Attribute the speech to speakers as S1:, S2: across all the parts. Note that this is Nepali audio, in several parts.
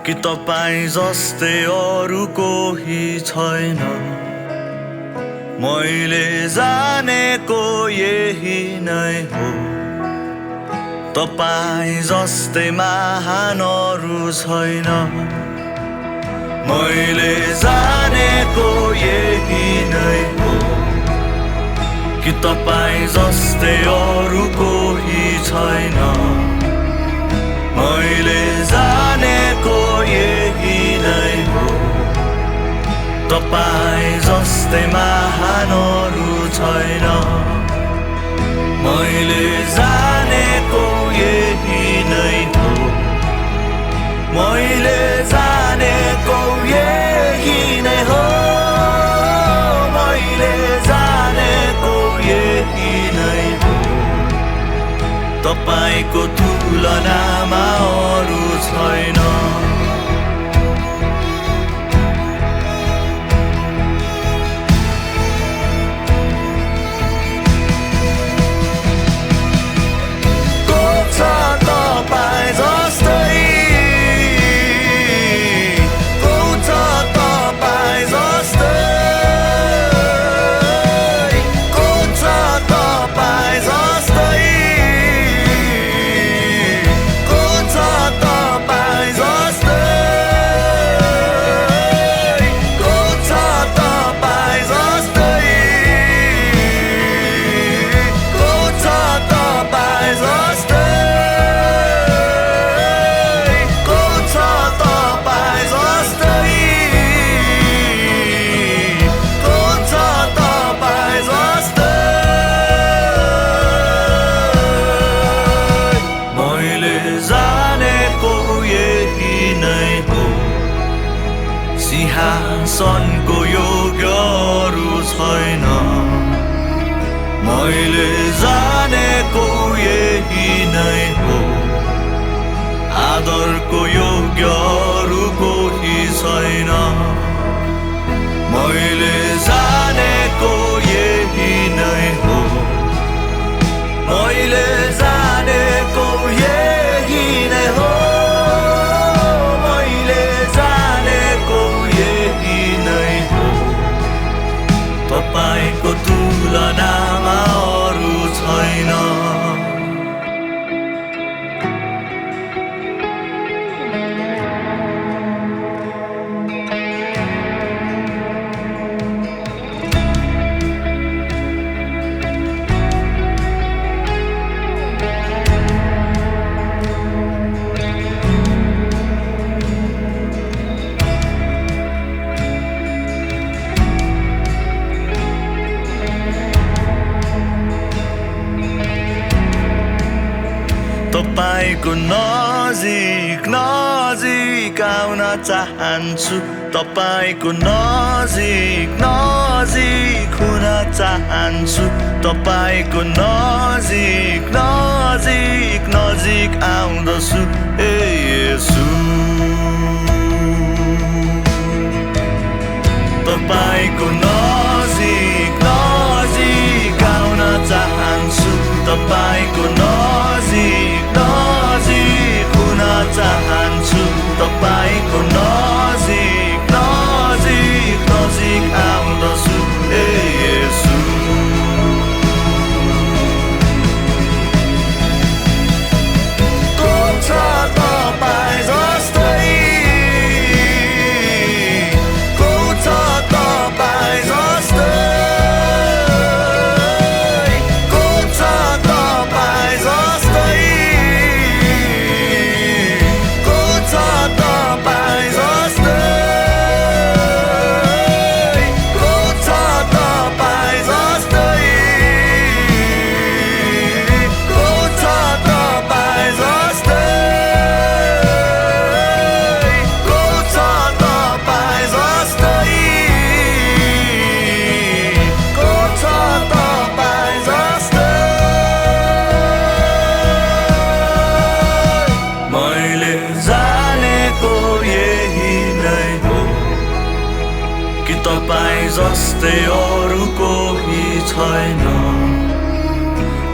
S1: कि तपाईं जस्तै अरू कोही छैन। मैले जानेको यही नै हो, तपाईं जस्तै महान अरू छैन। मैले जानेको यही नै हो, कि तपाईं जस्तै अरू कोही छैन। मैले जानेको यही नै हो, तपाईं जस्तै महान अरू छैन। मैले जानेको यही नै हो, मैले जानेको यही नै हो, मैले जानेको यही नै हो, तपाईंको तुलनामा अरू छैन। सिंहासनको योग्य अरू छैन। मैले जानेको यही नै हो, आदरको योग्य अरू कोही छैन। मैले जानेको यही नै हो, मैले जानेको यही नै हो, तपाईंको तुलनामा अरू छैन। तपाईंको नजिक नजिक आउन चाहन्छु, तपाईंको नजिक नजिक हुन चाहन्छु, तपाईंको नजिक नजिक नजिक आउँदछु हे येशू। तपाईंको नजिक नजिक आउन चाहन्छु, तपाईंको नजिक नजिक हुन चाहन्छु, तपाईंको नजिक नजिक नजिक आउँदछु हे येशू। को छ तपाईं जस्तै, को छ तपाईं जस्तै, को छ तपाईं जस्तै, को छ तपाईं जस्तै, को छ तपाईं जस्तै, को छ तपाईं जस्तै, को छ तपाईं जस्तै, को छ तपाईं जस्तै। मैले जानेको यही नै हो, कि तपाईं जस्तै अरू कोही छैन।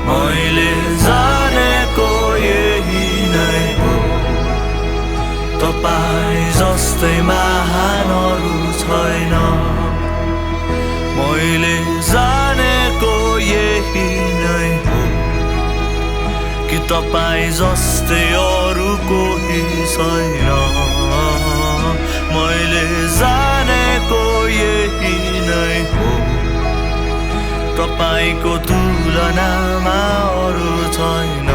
S1: मैले जानेको यही नै हो, तपाईं जस्तै महान अरू छैन मैले जानेको यही नै हो कि तपाईं जस्तै अरू कोही छैन मैले जानेको यही नै हो तपाईंको तुलनामा अरू छैन